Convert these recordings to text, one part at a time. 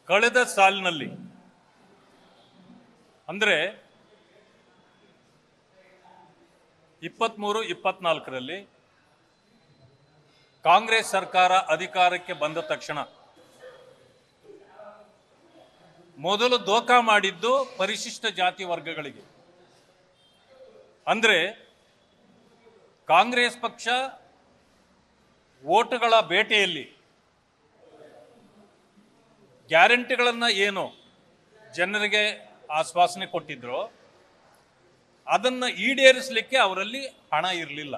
ಕಳೆದ ಸಾಲಿನಲ್ಲಿ ಅಂದರೆ 23-24ರಲ್ಲಿ ಕಾಂಗ್ರೆಸ್ ಸರ್ಕಾರ ಅಧಿಕಾರಕ್ಕೆ ಬಂದ ತಕ್ಷಣ ಮೊದಲು ದೋಖಾ ಮಾಡಿದ್ದು ಪರಿಶಿಷ್ಟ ಜಾತಿ ವರ್ಗಗಳಿಗೆ. ಅಂದರೆ ಕಾಂಗ್ರೆಸ್ ಪಕ್ಷ ವೋಟುಗಳ ಬೇಟೆಯಲ್ಲಿ ಗ್ಯಾರಂಟಿಗಳನ್ನು ಏನು ಜನರಿಗೆ ಆಶ್ವಾಸನೆ ಕೊಟ್ಟಿದ್ರು ಅದನ್ನು ಈಡೇರಿಸಲಿಕ್ಕೆ ಅವರಲ್ಲಿ ಹಣ ಇರಲಿಲ್ಲ.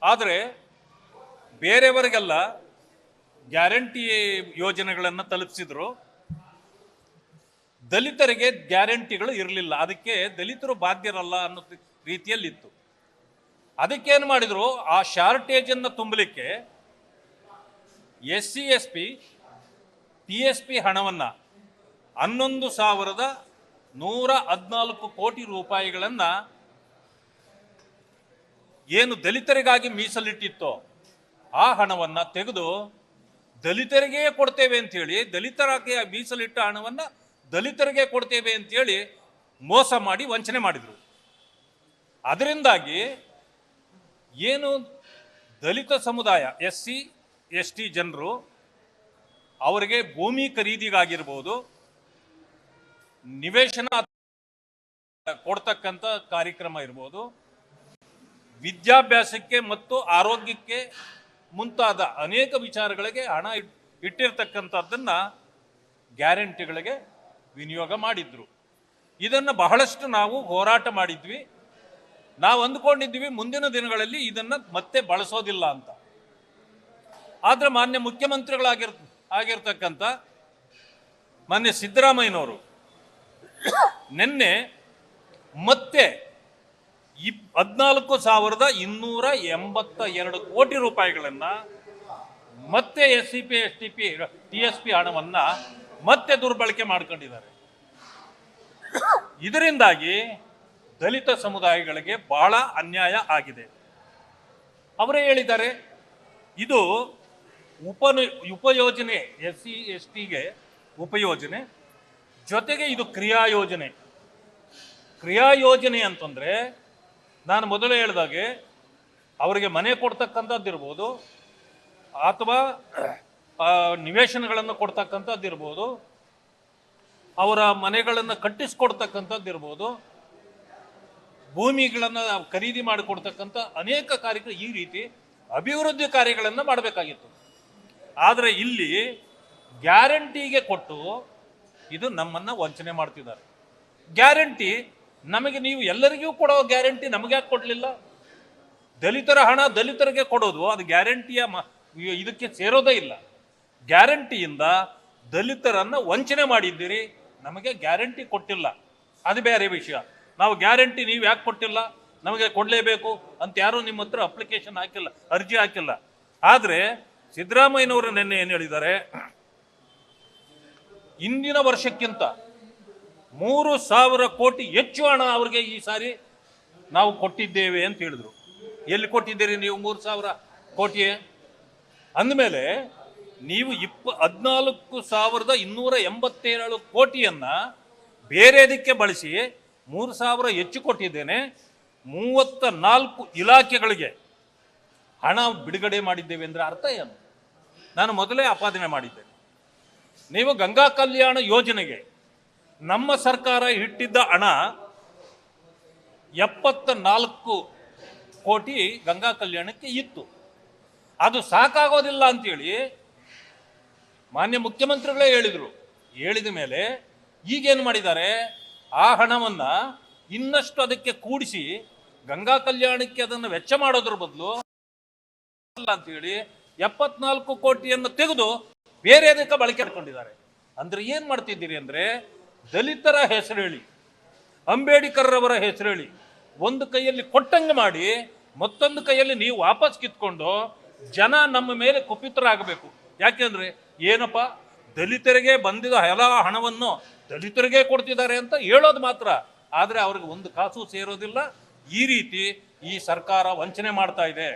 ಆದರೆ ಬೇರೆಯವರಿಗೆಲ್ಲ ಗ್ಯಾರಂಟಿ ಯೋಜನೆಗಳನ್ನು ತಲುಪಿಸಿದ್ರು, ದಲಿತರಿಗೆ ಗ್ಯಾರಂಟಿಗಳು ಇರಲಿಲ್ಲ. ಅದಕ್ಕೆ ದಲಿತರು ಬಾಧ್ಯರಲ್ಲ ಅನ್ನೋ ರೀತಿಯಲ್ಲಿತ್ತು. ಅದಕ್ಕೇನು ಮಾಡಿದ್ರು, ಆ ಶಾರ್ಟೇಜನ್ನು ತುಂಬಲಿಕ್ಕೆ SC ST TSP ಹಣವನ್ನು 11,114 ಕೋಟಿ ರೂಪಾಯಿಗಳನ್ನು ಏನು ದಲಿತರಿಗಾಗಿ ಮೀಸಲಿಟ್ಟಿತ್ತೋ ಆ ಹಣವನ್ನು ತೆಗೆದು ದಲಿತರಿಗೆ ಕೊಡ್ತೇವೆ ಅಂತೇಳಿ, ದಲಿತರಾಗಿ ಮೀಸಲಿಟ್ಟ ಹಣವನ್ನು ದಲಿತರಿಗೆ ಕೊಡ್ತೇವೆ ಅಂತೇಳಿ ಮೋಸ ಮಾಡಿ ವಂಚನೆ ಮಾಡಿದರು. ಅದರಿಂದಾಗಿ ಏನು ದಲಿತ ಸಮುದಾಯ SC ST ಜನರು ಅವರಿಗೆ ಭೂಮಿ ಖರೀದಿಗಾಗಿರ್ಬೋದು, ನಿವೇಶನ ಕೊಡ್ತಕ್ಕಂಥ ಕಾರ್ಯಕ್ರಮ ಇರ್ಬೋದು, ವಿದ್ಯಾಭ್ಯಾಸಕ್ಕೆ ಮತ್ತು ಆರೋಗ್ಯಕ್ಕೆ ಮುಂತಾದ ಅನೇಕ ವಿಚಾರಗಳಿಗೆ ಹಣ ಇಟ್ಟಿರ್ತಕ್ಕಂಥದ್ದನ್ನು ಗ್ಯಾರಂಟಿಗಳಿಗೆ ವಿನಿಯೋಗ ಮಾಡಿದ್ರು. ಇದನ್ನು ಬಹಳಷ್ಟು ನಾವು ಹೋರಾಟ ಮಾಡಿದ್ವಿ. ನಾವು ಅಂದ್ಕೊಂಡಿದ್ವಿ ಮುಂದಿನ ದಿನಗಳಲ್ಲಿ ಇದನ್ನು ಮತ್ತೆ ಬಳಸೋದಿಲ್ಲ ಅಂತ. ಆದರೆ ಮಾನ್ಯ ಮುಖ್ಯಮಂತ್ರಿಗಳಾಗಿರ್ತಕ್ಕಂಥ ಮಾನ್ಯ ಸಿದ್ದರಾಮಯ್ಯನವರು ನಿನ್ನೆ ಮತ್ತೆ 14,282 ಕೋಟಿ ರೂಪಾಯಿಗಳನ್ನು ಮತ್ತೆ SCP STP TSP ಹಣವನ್ನು ಮತ್ತೆ ದುರ್ಬಳಕೆ ಮಾಡ್ಕೊಂಡಿದ್ದಾರೆ. ಇದರಿಂದಾಗಿ ದಲಿತ ಸಮುದಾಯಗಳಿಗೆ ಬಹಳ ಅನ್ಯಾಯ ಆಗಿದೆ. ಅವರೇ ಹೇಳಿದ್ದಾರೆ, ಇದು ಉಪಯೋಜನೆ SC STಗೆ ಉಪಯೋಜನೆ, ಜೊತೆಗೆ ಇದು ಕ್ರಿಯಾ ಯೋಜನೆ ಅಂತಂದರೆ ನಾನು ಮೊದಲೇ ಹೇಳಿದಾಗೆ ಅವರಿಗೆ ಮನೆ ಕೊಡ್ತಕ್ಕಂಥದ್ದಿರ್ಬೋದು, ಅಥವಾ ನಿವೇಶನಗಳನ್ನು ಕೊಡ್ತಕ್ಕಂಥದ್ದಿರ್ಬೋದು, ಅವರ ಮನೆಗಳನ್ನು ಕಟ್ಟಿಸ್ಕೊಡ್ತಕ್ಕಂಥದ್ದಿರ್ಬೋದು, ಭೂಮಿಗಳನ್ನು ಖರೀದಿ ಮಾಡಿಕೊಡ್ತಕ್ಕಂಥ ಅನೇಕ ಕಾರ್ಯಗಳು, ಈ ರೀತಿ ಅಭಿವೃದ್ಧಿ ಕಾರ್ಯಗಳನ್ನು ಮಾಡಬೇಕಾಗಿತ್ತು. ಆದರೆ ಇಲ್ಲಿ ಗ್ಯಾರಂಟಿಗೆ ಕೊಟ್ಟು ಇದು ನಮ್ಮನ್ನು ವಂಚನೆ ಮಾಡ್ತಿದ್ದಾರೆ. ಗ್ಯಾರಂಟಿ ನಮಗೆ, ನೀವು ಎಲ್ಲರಿಗೂ ಕೊಡೋ ಗ್ಯಾರಂಟಿ ನಮಗೆ ಯಾಕೆ ಕೊಡಲಿಲ್ಲ? ದಲಿತರ ಹಣ ದಲಿತರಿಗೆ ಕೊಡೋದು ಅದು ಗ್ಯಾರಂಟಿಯ ಇದಕ್ಕೆ ಸೇರೋದೇ ಇಲ್ಲ. ಗ್ಯಾರಂಟಿಯಿಂದ ದಲಿತರನ್ನು ವಂಚನೆ ಮಾಡಿದ್ದೀರಿ, ನಮಗೆ ಗ್ಯಾರಂಟಿ ಕೊಟ್ಟಿಲ್ಲ, ಅದು ಬೇರೆ ವಿಷಯ. ನಾವು ಗ್ಯಾರಂಟಿ ನೀವು ಯಾಕೆ ಕೊಟ್ಟಿಲ್ಲ, ನಮಗೆ ಕೊಡಲೇಬೇಕು ಅಂತ ಯಾರೂ ನಿಮ್ಮ ಹತ್ರ ಅಪ್ಲಿಕೇಶನ್ ಹಾಕಿಲ್ಲ, ಅರ್ಜಿ ಹಾಕಿಲ್ಲ. ಆದರೆ ಸಿದ್ದರಾಮಯ್ಯನವರು ನಿನ್ನೆ ಏನು ಹೇಳಿದ್ದಾರೆ, ಇಂದಿನ ವರ್ಷಕ್ಕಿಂತ 3,000 ಕೋಟಿ ಹೆಚ್ಚು ಹಣ ಅವ್ರಿಗೆ ಈ ಸಾರಿ ನಾವು ಕೊಟ್ಟಿದ್ದೇವೆ ಅಂತ ಹೇಳಿದ್ರು. ಎಲ್ಲಿ ಕೊಟ್ಟಿದ್ದೀರಿ ನೀವು 3,000 ಕೋಟಿ ಅಂದಮೇಲೆ? ನೀವು 14,287 ಕೋಟಿಯನ್ನು ಬೇರೆದಕ್ಕೆ ಬಳಸಿ 3,000 ಹೆಚ್ಚು ಕೊಟ್ಟಿದ್ದೇನೆ, 34 ಇಲಾಖೆಗಳಿಗೆ ಹಣ ಬಿಡುಗಡೆ ಮಾಡಿದ್ದೇವೆ ಅಂದರೆ ಅರ್ಥ ಏನು? ನಾನು ಮೊದಲೇ ಆಪಾದನೆ ಮಾಡಿದ್ದೇನೆ. ನೀವು ಗಂಗಾ ಕಲ್ಯಾಣ ಯೋಜನೆಗೆ ನಮ್ಮ ಸರ್ಕಾರ ಇಟ್ಟಿದ್ದ ಹಣ 74 ಕೋಟಿ ಗಂಗಾ ಕಲ್ಯಾಣಕ್ಕೆ ಇತ್ತು. ಅದು ಸಾಕಾಗೋದಿಲ್ಲ ಅಂತೇಳಿ ಮಾನ್ಯ ಮುಖ್ಯಮಂತ್ರಿಗಳೇ ಹೇಳಿದರು. ಹೇಳಿದ ಮೇಲೆ ಈಗೇನು ಮಾಡಿದ್ದಾರೆ, ಆ ಹಣವನ್ನು ಇನ್ನಷ್ಟು ಅದಕ್ಕೆ ಕೂಡಿಸಿ ಗಂಗಾ ಕಲ್ಯಾಣಕ್ಕೆ ಅದನ್ನು ವೆಚ್ಚ ಮಾಡೋದ್ರ ಬದಲು ಅಂತೇಳಿ 74 ಕೋಟಿಯನ್ನು ತೆಗೆದು ಬೇರೆ ಅದಕ್ಕೆ ಬಳಕೆ ಮಾಡ್ಕೊಂಡಿದ್ದಾರೆ. ಅಂದ್ರೆ ಏನು ಮಾಡ್ತಿದ್ದೀರಿ ಅಂದರೆ, ದಲಿತರ ಹೆಸರು ಹೇಳಿ, ಅಂಬೇಡ್ಕರ್ ಅವರ ಹೆಸರು ಹೇಳಿ, ಒಂದು ಕೈಯಲ್ಲಿ ಕೊಟ್ಟಂಗೆ ಮಾಡಿ ಮತ್ತೊಂದು ಕೈಯಲ್ಲಿ ನೀವು ವಾಪಸ್ ಕಿತ್ಕೊಂಡು ಜನ ನಮ್ಮ ಮೇಲೆ ಕುಪಿತರಾಗಬೇಕು. ಯಾಕೆಂದ್ರೆ ಏನಪ್ಪ, ದಲಿತರಿಗೆ ಬಂದಿದ್ದ ಎಲ್ಲ ಹಣವನ್ನು ದಲಿತರಿಗೆ ಕೊಡ್ತಿದ್ದಾರೆ ಅಂತ ಹೇಳೋದು ಮಾತ್ರ, ಆದರೆ ಅವ್ರಿಗೆ ಒಂದು ಕಾಸು ಸೇರೋದಿಲ್ಲ. ಈ ರೀತಿ ಈ ಸರ್ಕಾರ ವಂಚನೆ ಮಾಡ್ತಾ ಇದೆ.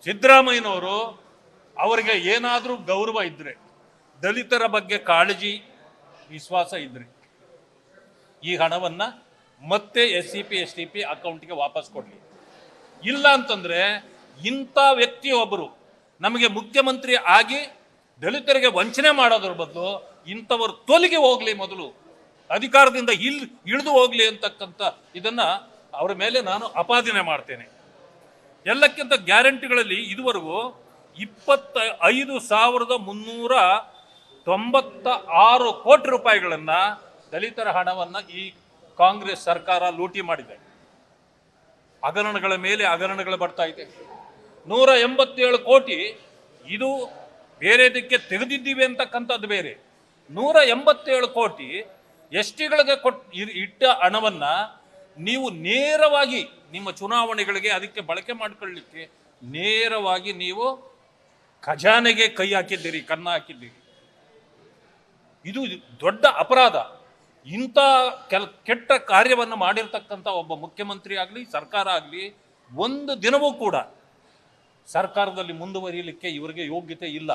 ಸಿದ್ದರಾಮಯ್ಯನವರು ಅವರಿಗೆ ಏನಾದರೂ ಗೌರವ ಇದ್ದರೆ, ದಲಿತರ ಬಗ್ಗೆ ಕಾಳಜಿ ವಿಶ್ವಾಸ ಇದ್ರಿ ಈ ಹಣವನ್ನ ಮತ್ತೆ SCP STP ಅಕೌಂಟ್ಗೆ ವಾಪಸ್ ಕೊಡ್ಲಿ. ಇಲ್ಲ ಅಂತಂದ್ರೆ ಇಂಥ ವ್ಯಕ್ತಿ ಒಬ್ಬರು ನಮಗೆ ಮುಖ್ಯಮಂತ್ರಿ ಆಗಿ ದಲಿತರಿಗೆ ವಂಚನೆ ಮಾಡೋದ್ರ ಬದಲು ಇಂಥವರು ತೊಲಗಿ ಹೋಗ್ಲಿ, ಮೊದಲು ಅಧಿಕಾರದಿಂದ ಇಳಿದು ಹೋಗ್ಲಿ ಅಂತಕ್ಕಂಥ ಇದನ್ನ ಅವರ ಮೇಲೆ ನಾನು ಅಪಾದನೆ ಮಾಡ್ತೇನೆ. ಎಲ್ಲಕ್ಕಿಂತ ಗ್ಯಾರಂಟಿಗಳಲ್ಲಿ ಇದುವರೆಗೂ 25,396 ಕೋಟಿ ರೂಪಾಯಿಗಳನ್ನ ದಲಿತರ ಹಣವನ್ನ ಈ ಕಾಂಗ್ರೆಸ್ ಸರ್ಕಾರ ಲೂಟಿ ಮಾಡಿದೆ. ಹಗರಣಗಳ ಮೇಲೆ ಹಗರಣಗಳು ಬರ್ತಾ ಇದೆ. 187 ಕೋಟಿ ಇದು ಬೇರೆದಕ್ಕೆ ತೆಗೆದಿದ್ದೀವಿ ಅಂತಕ್ಕಂಥದ್ದು ಬೇರೆ. 187 ಕೋಟಿ STಗಳಿಗೆ ಇಟ್ಟ ಹಣವನ್ನ ನೀವು ನೇರವಾಗಿ ನಿಮ್ಮ ಚುನಾವಣೆಗಳಿಗೆ ಅದಕ್ಕೆ ಬಳಕೆ ಮಾಡಿಕೊಳ್ಳಲಿಕ್ಕೆ ನೇರವಾಗಿ ನೀವು ಖಜಾನೆಗೆ ಕೈ ಹಾಕಿದ್ದೀರಿ, ಕನ್ನ ಹಾಕಿದ್ದೀರಿ. ಇದು ದೊಡ್ಡ ಅಪರಾಧ. ಇಂಥ ಕೆಟ್ಟ ಕಾರ್ಯವನ್ನು ಮಾಡಿರ್ತಕ್ಕಂಥ ಒಬ್ಬ ಮುಖ್ಯಮಂತ್ರಿ ಆಗಲಿ ಸರ್ಕಾರ ಆಗಲಿ ಒಂದು ದಿನವೂ ಕೂಡ ಸರ್ಕಾರದಲ್ಲಿ ಮುಂದುವರಿಯಲಿಕ್ಕೆ ಇವರಿಗೆ ಯೋಗ್ಯತೆ ಇಲ್ಲ.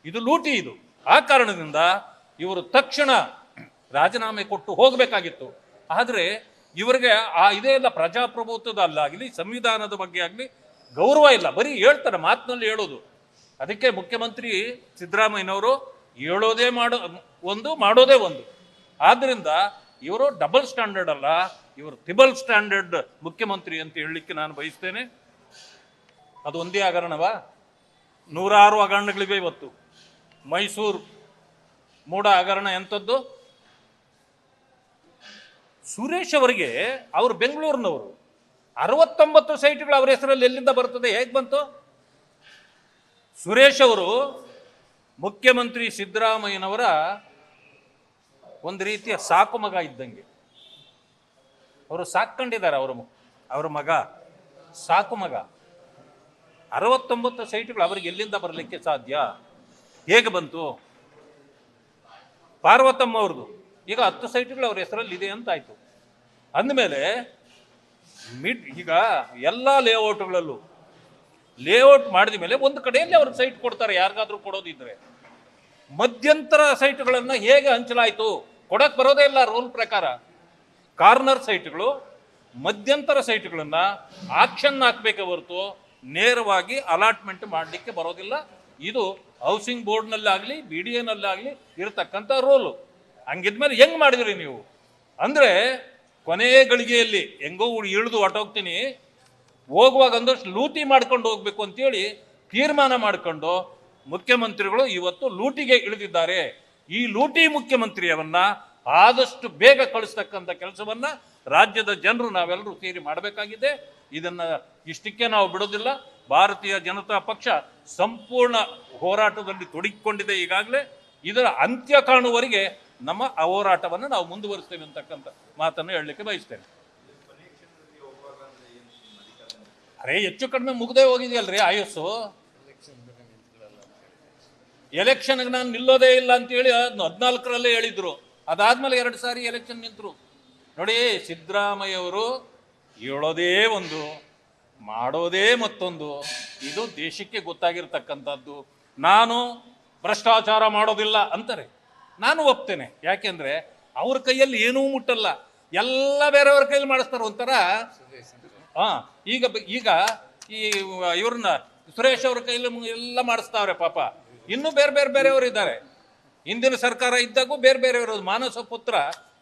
ಇದು ಲೂಟಿ. ಇದು ಆ ಕಾರಣದಿಂದ ಇವರು ತಕ್ಷಣ ರಾಜೀನಾಮೆ ಕೊಟ್ಟು ಹೋಗಬೇಕಾಗಿತ್ತು. ಆದರೆ ಇವರಿಗೆ ಇದೇ ಇಲ್ಲ, ಪ್ರಜಾಪ್ರಭುತ್ವದಲ್ಲಾಗಲಿ ಸಂವಿಧಾನದ ಬಗ್ಗೆ ಆಗಲಿ ಗೌರವ ಇಲ್ಲ. ಬರೀ ಹೇಳ್ತಾರೆ, ಮಾತಿನಲ್ಲಿ ಹೇಳೋದು. ಅದಕ್ಕೆ ಮುಖ್ಯಮಂತ್ರಿ ಸಿದ್ದರಾಮಯ್ಯನವರು ಹೇಳೋದೇ ಮಾಡೋದೇ ಒಂದು. ಆದ್ದರಿಂದ ಇವರು ಡಬಲ್ ಸ್ಟ್ಯಾಂಡರ್ಡ್ ಅಲ್ಲ, ಇವರು ಟ್ರಿಬಲ್ ಸ್ಟ್ಯಾಂಡರ್ಡ್ ಮುಖ್ಯಮಂತ್ರಿ ಅಂತ ಹೇಳಲಿಕ್ಕೆ ನಾನು ಬಯಸ್ತೇನೆ. ಅದು ಒಂದೇ ಹಗರಣವಾ? 106 ಹಗರಣಗಳಿವೆ ಇವತ್ತು. ಮೈಸೂರು ಮೂಡ ಹಗರಣ ಎಂಥದ್ದು? ಸುರೇಶ್ ಅವರಿಗೆ, ಅವರು ಬೆಂಗಳೂರಿನವರು, 69 ಸೈಟ್ಗಳು ಅವರ ಹೆಸರಲ್ಲಿ ಎಲ್ಲಿಂದ ಬರ್ತದೆ? ಹೇಗೆ ಬಂತು? ಸುರೇಶ್ ಅವರು ಮುಖ್ಯಮಂತ್ರಿ ಸಿದ್ದರಾಮಯ್ಯನವರ ಒಂದು ರೀತಿಯ ಸಾಕು ಮಗ ಇದ್ದಂಗೆ. ಅವರು ಸಾಕೊಂಡಿದ್ದಾರೆ, ಅವರ ಮಗ ಸಾಕು ಮಗ. 69 ಸೈಟ್ಗಳು ಅವರಿಗೆ ಎಲ್ಲಿಂದ ಬರಲಿಕ್ಕೆ ಸಾಧ್ಯ? ಹೇಗೆ ಬಂತು? ಪಾರ್ವತಮ್ಮ ಅವ್ರದ್ದು ಈಗ 10 ಸೈಟ್ಗಳು ಅವ್ರ ಹೆಸರಲ್ಲಿ ಇದೆ ಅಂತ ಆಯ್ತು. ಅಂದಮೇಲೆ ಈಗ ಎಲ್ಲ ಲೇಔಟ್ಗಳಲ್ಲೂ ಲೇಔಟ್ ಮಾಡಿದ ಮೇಲೆ ಒಂದು ಕಡೆಯಲ್ಲಿ ಅವ್ರಿಗೆ ಸೈಟ್ ಕೊಡ್ತಾರೆ, ಯಾರಿಗಾದ್ರೂ ಕೊಡೋದಿದ್ರೆ. ಮಧ್ಯಂತರ ಸೈಟ್ಗಳನ್ನು ಹೇಗೆ ಹಂಚಲಾಯಿತು? ಕೊಡಕ್ಕೆ ಬರೋದೇ ಇಲ್ಲ ರೂಲ್ ಪ್ರಕಾರ. ಕಾರ್ನರ್ ಸೈಟ್ಗಳು, ಮಧ್ಯಂತರ ಸೈಟ್ಗಳನ್ನ ಆಕ್ಷನ್ ಹಾಕಬೇಕೆ ಹೊರತು ನೇರವಾಗಿ ಅಲಾಟ್ಮೆಂಟ್ ಮಾಡಲಿಕ್ಕೆ ಬರೋದಿಲ್ಲ. ಇದು ಹೌಸಿಂಗ್ ಬೋರ್ಡ್ನಲ್ಲಾಗಲಿ BDAನಲ್ಲಾಗಲಿ ಇರತಕ್ಕಂಥ ರೂಲು. ಹಂಗಿದ್ಮೇಲೆ ಹೆಂಗೆ ಮಾಡಿದ್ರಿ ನೀವು? ಅಂದರೆ ಕೊನೆ ಗಳಿಗೆಯಲ್ಲಿ ಹೆಂಗೋ ಇಳಿದು ಹೊರಟೋಗ್ತೀನಿ, ಹೋಗುವಾಗ ಒಂದಷ್ಟು ಲೂಟಿ ಮಾಡ್ಕೊಂಡು ಹೋಗ್ಬೇಕು ಅಂತೇಳಿ ತೀರ್ಮಾನ ಮಾಡಿಕೊಂಡು ಮುಖ್ಯಮಂತ್ರಿಗಳು ಇವತ್ತು ಲೂಟಿಗೆ ಇಳಿದಿದ್ದಾರೆ. ಈ ಲೂಟಿ ಮುಖ್ಯಮಂತ್ರಿಯವನ್ನ ಆದಷ್ಟು ಬೇಗ ಕಳಿಸ್ತಕ್ಕಂಥ ಕೆಲಸವನ್ನ ರಾಜ್ಯದ ಜನರು ನಾವೆಲ್ಲರೂ ಸೇರಿ ಮಾಡಬೇಕಾಗಿದೆ. ಇದನ್ನ ಇಷ್ಟಕ್ಕೆ ನಾವು ಬಿಡೋದಿಲ್ಲ. ಭಾರತೀಯ ಜನತಾ ಪಕ್ಷ ಸಂಪೂರ್ಣ ಹೋರಾಟದಲ್ಲಿ ತೊಡಗಿಕೊಂಡಿದೆ ಈಗಾಗಲೇ. ಇದರ ಅಂತ್ಯ ಕಾಣುವವರೆಗೆ ನಮ್ಮ ಹೋರಾಟವನ್ನು ನಾವು ಮುಂದುವರಿಸ್ತೇವೆ ಅಂತಕ್ಕಂಥ ಮಾತನ್ನು ಹೇಳಲಿಕ್ಕೆ ಬಯಸ್ತೇನೆ. ಅರೇ, ಹೆಚ್ಚು ಕಡಿಮೆ ಮುಗ್ದೇ ಹೋಗಿದೆಯಲ್ರಿ ಆಯಸ್ಸು. ಎಲೆಕ್ಷನ್ಗೆ ನಾನು ನಿಲ್ಲೋದೇ ಇಲ್ಲ ಅಂತೇಳಿ 14ರಲ್ಲೇ ಹೇಳಿದ್ರು. ಅದಾದ್ಮೇಲೆ 2 ಸಾರಿ ಎಲೆಕ್ಷನ್ ನಿಂತರು. ನೋಡಿ, ಸಿದ್ದರಾಮಯ್ಯ ಅವರು ಹೇಳೋದೇ ಒಂದು, ಮಾಡೋದೇ ಮತ್ತೊಂದು. ಇದು ದೇಶಕ್ಕೆ ಗೊತ್ತಾಗಿರ್ತಕ್ಕಂಥದ್ದು. ನಾನು ಭ್ರಷ್ಟಾಚಾರ ಮಾಡೋದಿಲ್ಲ ಅಂತಾರೆ, ನಾನು ಒಪ್ತೇನೆ. ಯಾಕೆಂದ್ರೆ ಅವ್ರ ಕೈಯಲ್ಲಿ ಏನೂ ಮುಟ್ಟಲ್ಲ, ಎಲ್ಲ ಬೇರೆಯವ್ರ ಕೈಯಲ್ಲಿ ಮಾಡಿಸ್ತಾರೆ. ಒಂಥರ ಈಗ ಈ ಇವ್ರನ್ನ ಸುರೇಶ್ ಅವ್ರ ಕೈಯಲ್ಲಿ ಎಲ್ಲ ಮಾಡಿಸ್ತಾವ್ರೆ ಪಾಪ. ಇನ್ನೂ ಬೇರೆಯವರು ಇದ್ದಾರೆ. ಹಿಂದಿನ ಸರ್ಕಾರ ಇದ್ದಾಗೂ ಬೇರೆಯವರು. ಮಾನಸ ಪುತ್ರ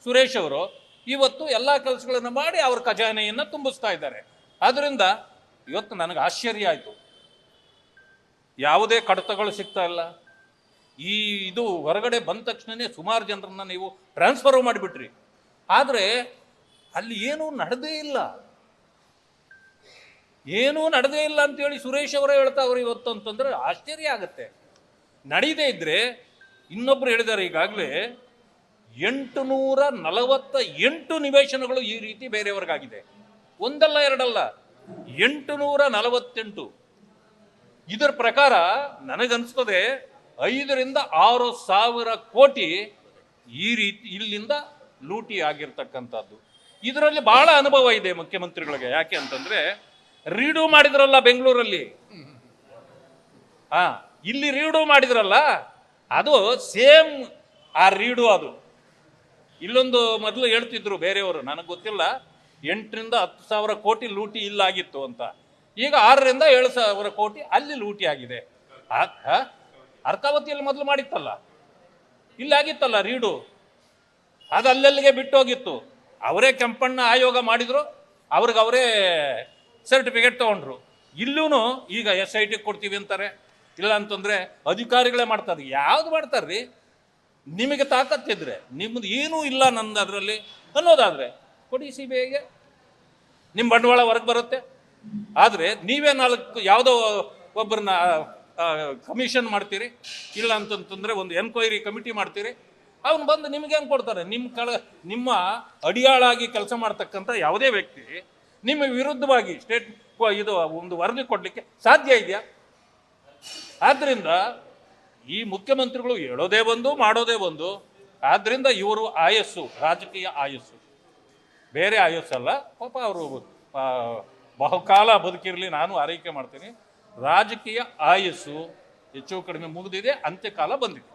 ಸುರೇಶ್ ಅವರು ಇವತ್ತು ಎಲ್ಲ ಕೆಲಸಗಳನ್ನು ಮಾಡಿ ಅವ್ರ ಖಜಾನೆಯನ್ನು ತುಂಬಿಸ್ತಾ ಇದ್ದಾರೆ. ಆದ್ರಿಂದ ಇವತ್ತು ನನಗೆ ಆಶ್ಚರ್ಯ ಆಯಿತು. ಯಾವುದೇ ಕಡತಗಳು ಸಿಗ್ತಾ ಇಲ್ಲ. ಇದು ಹೊರಗಡೆ ಬಂದ ತಕ್ಷಣನೇ ಸುಮಾರು ಜನರನ್ನ ನೀವು ಟ್ರಾನ್ಸ್ಫರ್ ಮಾಡಿಬಿಟ್ರಿ. ಆದರೆ ಅಲ್ಲಿ ಏನೂ ನಡೆದೇ ಇಲ್ಲ ಅಂತೇಳಿ ಸುರೇಶ್ ಅವರೇ ಹೇಳ್ತಾವ್ರು ಇವತ್ತು ಅಂತಂದ್ರೆ ಆಶ್ಚರ್ಯ ಆಗುತ್ತೆ. ನಡೀದೇ ಇದ್ರೆ ಇನ್ನೊಬ್ರು ಹೇಳಿದ್ದಾರೆ ಈಗಾಗಲೇ 848 ನಿವೇಶನಗಳು ಈ ರೀತಿ ಬೇರೆಯವ್ರಿಗಾಗಿದೆ. ಒಂದಲ್ಲ ಎರಡಲ್ಲ, 848. ಇದರ ಪ್ರಕಾರ ನನಗನ್ಸ್ತದೆ 5 ರಿಂದ 6 ಸಾವಿರ ಕೋಟಿ ಈ ರೀತಿ ಇಲ್ಲಿಂದ ಲೂಟಿ ಆಗಿರ್ತಕ್ಕಂಥದ್ದು. ಇದರಲ್ಲಿ ಬಹಳ ಅನುಭವ ಇದೆ ಮುಖ್ಯಮಂತ್ರಿಗಳಿಗೆ. ಯಾಕೆ ಅಂತಂದ್ರೆ ರೀಡು ಮಾಡಿದ್ರಲ್ಲ ಬೆಂಗಳೂರಲ್ಲಿ, ಇಲ್ಲಿ ರೀಡು ಮಾಡಿದ್ರಲ್ಲ, ಅದು ಸೇಮ್ ಆ ರೀಡು ಅದು. ಇಲ್ಲೊಂದು ಮೊದಲು ಹೇಳ್ತಿದ್ರು ಬೇರೆಯವರು, ನನಗೆ ಗೊತ್ತಿಲ್ಲ, 8ರಿಂದ 10,000 ಕೋಟಿ ಲೂಟಿ ಇಲ್ಲಾಗಿತ್ತು ಅಂತ. ಈಗ 6ರಿಂದ 7,000 ಕೋಟಿ ಅಲ್ಲಿ ಲೂಟಿ ಆಗಿದೆ. ಅರ್ಕಾವತಿಯಲ್ಲಿ ಮೊದಲು ಮಾಡಿತ್ತಲ್ಲ, ಇಲ್ಲಾಗಿತ್ತಲ್ಲ ರೀಡು, ಅದು ಅಲ್ಲಲ್ಲಿಗೆ ಬಿಟ್ಟು ಹೋಗಿತ್ತು. ಅವರೇ ಕೆಂಪಣ್ಣ ಆಯೋಗ ಮಾಡಿದ್ರು, ಅವರೇ ಸರ್ಟಿಫಿಕೇಟ್ ತಗೊಂಡ್ರು. ಇಲ್ಲೂ ಈಗ SIT ಕೊಡ್ತೀವಿ ಅಂತಾರೆ, ಇಲ್ಲ ಅಂತಂದರೆ ಅಧಿಕಾರಿಗಳೇ ಮಾಡ್ತಾರೆ. ಯಾವ್ದು ಮಾಡ್ತಾರ್ರಿ? ನಿಮಗೆ ತಾಕತ್ತಿದ್ರೆ, ನಿಮ್ಮದು ಏನೂ ಇಲ್ಲ ನಂದು ಅದರಲ್ಲಿ ಅನ್ನೋದಾದರೆ ಕೊಡಿ CBIಗೆ, ನಿಮ್ಮ ಬಂಡವಾಳ ಹೊರಗೆ ಬರುತ್ತೆ. ಆದರೆ ನೀವೇ 4 ಯಾವುದೋ ಒಬ್ಬರನ್ನ ಕಮಿಷನ್ ಮಾಡ್ತೀರಿ, ಇಲ್ಲ ಅಂತಂತಂದರೆ ಒಂದು ಎನ್ಕ್ವೈರಿ ಕಮಿಟಿ ಮಾಡ್ತೀರಿ, ಅವನು ಬಂದು ನಿಮಗೇನು ಕೊಡ್ತಾರೆ? ನಿಮ್ಮ ಅಡಿಯಾಳಾಗಿ ಕೆಲಸ ಮಾಡ್ತಕ್ಕಂಥ ಯಾವುದೇ ವ್ಯಕ್ತಿ ನಿಮ್ಮ ವಿರುದ್ಧವಾಗಿ ಇದು ಒಂದು ವರದಿ ಕೊಡಲಿಕ್ಕೆ ಸಾಧ್ಯ ಇದೆಯಾ? ಆದ್ದರಿಂದ ಈ ಮುಖ್ಯಮಂತ್ರಿಗಳು ಹೇಳೋದೇ ಒಂದು, ಮಾಡೋದೇ ಒಂದು. ಆದ್ದರಿಂದ ಇವರು ಆಯಸ್ಸು, ರಾಜಕೀಯ ಆಯಸ್ಸು, ಬೇರೆ ಆಯಸ್ಸಲ್ಲ. ಪಾಪ ಅವರು ಬಹುಕಾಲ ಬದುಕಿರಲಿ, ನಾನು ಆರೈಕೆ ಮಾಡ್ತೀನಿ. ರಾಜಕೀಯ ಆಯಸ್ಸು ಹೆಚ್ಚು ಕಡಿಮೆ ಮುಗಿದಿದೆ, ಅಂತ್ಯಕಾಲ ಬಂದಿದೆ.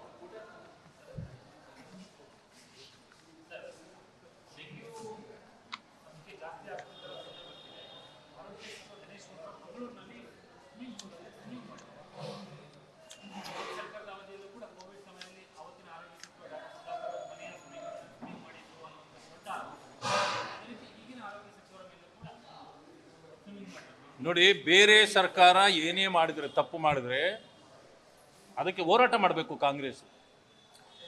ನೋಡಿ, ಬೇರೆ ಸರ್ಕಾರ ಏನೇ ಮಾಡಿದರೆ, ತಪ್ಪು ಮಾಡಿದರೆ ಅದಕ್ಕೆ ಹೋರಾಟ ಮಾಡಬೇಕು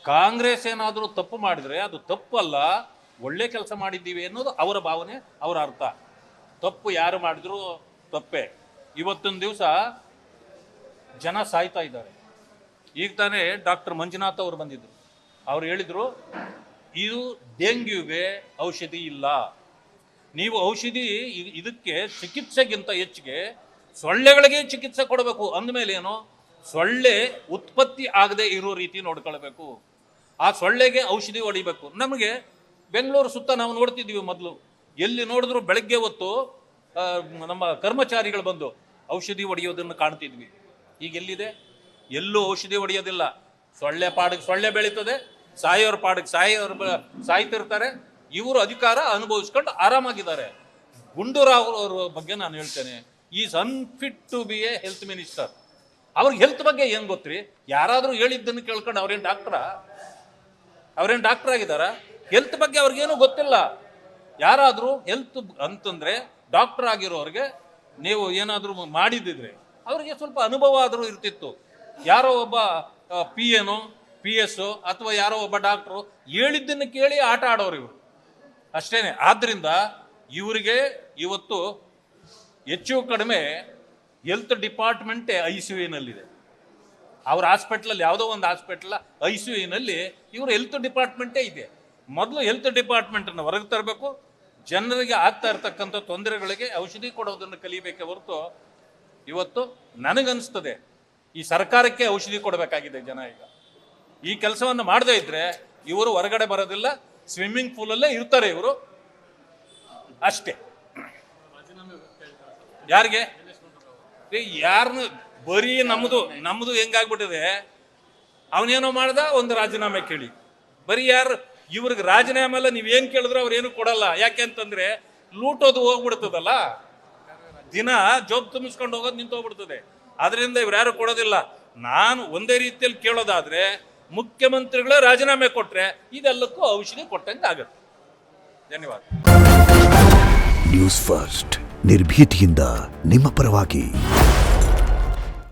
ಕಾಂಗ್ರೆಸ್ ಏನಾದರೂ ತಪ್ಪು ಮಾಡಿದರೆ ಅದು ತಪ್ಪಲ್ಲ, ಒಳ್ಳೆ ಕೆಲಸ ಮಾಡಿದ್ದೀವಿ ಅನ್ನೋದು ಅವರ ಭಾವನೆ, ಅವರ ಅರ್ಥ. ತಪ್ಪು ಯಾರು ಮಾಡಿದ್ರು ತಪ್ಪೇ. ಇವತ್ತಿನ ದಿವಸ ಜನ ಸಾಯ್ತಾ ಇದ್ದಾರೆ. ಈಗ ತಾನೇ ಡಾಕ್ಟರ್ ಮಂಜುನಾಥ್ ಅವರು ಬಂದಿದ್ರು, ಅವ್ರು ಹೇಳಿದರು ಇದು ಡೆಂಗ್ಯೂಗೆ ಔಷಧಿ ಇಲ್ಲ, ನೀವು ಔಷಧಿ ಇದಕ್ಕೆ ಚಿಕಿತ್ಸೆಗಿಂತ ಹೆಚ್ಚಿಗೆ ಸೊಳ್ಳೆಗಳಿಗೆ ಚಿಕಿತ್ಸೆ ಕೊಡಬೇಕು. ಅಂದಮೇಲೆ ಏನು, ಸೊಳ್ಳೆ ಉತ್ಪತ್ತಿ ಆಗದೆ ಇರೋ ರೀತಿ ನೋಡ್ಕೊಳ್ಬೇಕು, ಆ ಸೊಳ್ಳೆಗೆ ಔಷಧಿ ಹೊಡಿಬೇಕು. ನಮಗೆ ಬೆಂಗಳೂರು ಸುತ್ತ ನಾವು ನೋಡ್ತಿದ್ವಿ, ಮೊದಲು ಎಲ್ಲಿ ನೋಡಿದ್ರು ಬೆಳಗ್ಗೆ ಹೊತ್ತು ನಮ್ಮ ಕರ್ಮಚಾರಿಗಳು ಬಂದು ಔಷಧಿ ಹೊಡೆಯೋದನ್ನು ಕಾಣ್ತಿದ್ವಿ. ಈಗ ಎಲ್ಲಿದೆ? ಎಲ್ಲೂ ಔಷಧಿ ಹೊಡೆಯೋದಿಲ್ಲ. ಸೊಳ್ಳೆ ಪಾಡಿಗೆ ಸೊಳ್ಳೆ ಬೆಳೀತದೆ, ಸಾಯೋರ ಪಾಡಿಗೆ ಸಾಯ್ತಿರ್ತಾರೆ. ಇವರು ಅಧಿಕಾರ ಅನುಭವಿಸ್ಕೊಂಡು ಆರಾಮಾಗಿದ್ದಾರೆ. ಗುಂಡೂರಾವ್ ಅವ್ರ ಬಗ್ಗೆ ನಾನು ಹೇಳ್ತೇನೆ, is unfit to be a health minister. ಅವ್ರಿಗೆ ಹೆಲ್ತ್ ಬಗ್ಗೆ ಏನು ಗೊತ್ತ್ರಿ? ಯಾರಾದರೂ ಹೇಳಿದ್ದನ್ನು ಕೇಳ್ಕೊಂಡು ಅವ್ರೇನು ಡಾಕ್ಟರ್ ಆಗಿದಾರ? ಹೆಲ್ತ್ ಬಗ್ಗೆ ಅವ್ರಿಗೇನು ಗೊತ್ತಿಲ್ಲ. ಯಾರಾದರೂ ಹೆಲ್ತ್ ಅಂತಂದರೆ ಡಾಕ್ಟರ್ ಆಗಿರೋರಿಗೆ ನೀವು ಏನಾದರೂ ಮಾಡಿದ್ದಿದ್ರೆ ಅವ್ರಿಗೆ ಸ್ವಲ್ಪ ಅನುಭವ ಆದರೂ ಇರ್ತಿತ್ತು. ಯಾರೋ ಒಬ್ಬ PNO PS ಅಥವಾ ಯಾರೋ ಒಬ್ಬ ಡಾಕ್ಟ್ರು ಹೇಳಿದ್ದನ್ನು ಕೇಳಿ ಆಟ ಆಡೋರು ಇವರು ಅಷ್ಟೇನೆ. ಆದ್ದರಿಂದ ಇವರಿಗೆ ಇವತ್ತು ಹೆಚ್ಚು ಕಡಿಮೆ ಹೆಲ್ತ್ ಡಿಪಾರ್ಟ್ಮೆಂಟೇ ICUನಲ್ಲಿದೆ. ಅವ್ರ ಹಾಸ್ಪಿಟ್ಲಲ್ಲಿ, ಯಾವುದೋ ಒಂದು ಹಾಸ್ಪಿಟ್ಲ ICUನಲ್ಲಿ ಇವರು ಹೆಲ್ತ್ ಡಿಪಾರ್ಟ್ಮೆಂಟೇ ಇದೆ. ಮೊದಲು ಹೆಲ್ತ್ ಡಿಪಾರ್ಟ್ಮೆಂಟನ್ನು ಹೊರಗೆ ತರಬೇಕು, ಜನರಿಗೆ ಆಗ್ತಾ ಇರ್ತಕ್ಕಂಥ ತೊಂದರೆಗಳಿಗೆ ಔಷಧಿ ಕೊಡೋದನ್ನು ಕಲಿಬೇಕೆ ಹೊರತು, ಇವತ್ತು ನನಗನ್ನಿಸ್ತದೆ ಈ ಸರ್ಕಾರಕ್ಕೆ ಔಷಧಿ ಕೊಡಬೇಕಾಗಿದೆ ಜನ. ಈಗ ಈ ಕೆಲಸವನ್ನು ಮಾಡದೇ ಇದ್ರೆ ಇವರು ಹೊರಗಡೆ ಬರೋದಿಲ್ಲ, ಸ್ವಿಮ್ಮಿಂಗ್ ಪೂಲಲ್ಲೇ ಇರ್ತಾರೆ ಇವರು ಅಷ್ಟೇ. ಯಾರಿಗೆ? ಯಾರನ್ನು ಬರೀ ನಮ್ಮದು ಹೆಂಗಾಗ್ಬಿಟ್ಟಿದೆ, ಅವನೇನೋ ಮಾಡ್ದ, ಒಂದು ರಾಜೀನಾಮೆ ಕೇಳಿ. ಬರೀ ಇವ್ರಿಗೆ ರಾಜೀನಾಮೆ ಎಲ್ಲ ನೀವೇನು ಕೇಳಿದ್ರು ಅವ್ರೇನು ಕೊಡಲ್ಲ. ಯಾಕೆ ಅಂತಂದ್ರೆ ಲೂಟೋದು ಹೋಗ್ಬಿಡ್ತದಲ್ಲ, ದಿನ ಜೋಬ್ ತುಂಬಿಸ್ಕೊಂಡು ಹೋಗೋದು ನಿಂತೋಗ್ಬಿಡ್ತದೆ. ಅದರಿಂದ ಇವ್ರು ಯಾರು ಕೊಡೋದಿಲ್ಲ. ನಾನು ಒಂದೇ ರೀತಿಯಲ್ಲಿ ಕೇಳೋದಾದ್ರೆ, ಮುಖ್ಯಮಂತ್ರಿಗಳೇ ರಾಜೀನಾಮೆ ಕೊಟ್ರೆ ಇದೆಲ್ಲಕ್ಕೂ ಔಷಧಿ ಕೊಟ್ಟಂಗೆ ಆಗುತ್ತೆ. ಧನ್ಯವಾದ. ನ್ಯೂಸ್ ಫಸ್ಟ್, ನಿರ್ಭೀತಿಯಿಂದ ನಿಮ್ಮ ಪರವಾಗಿ.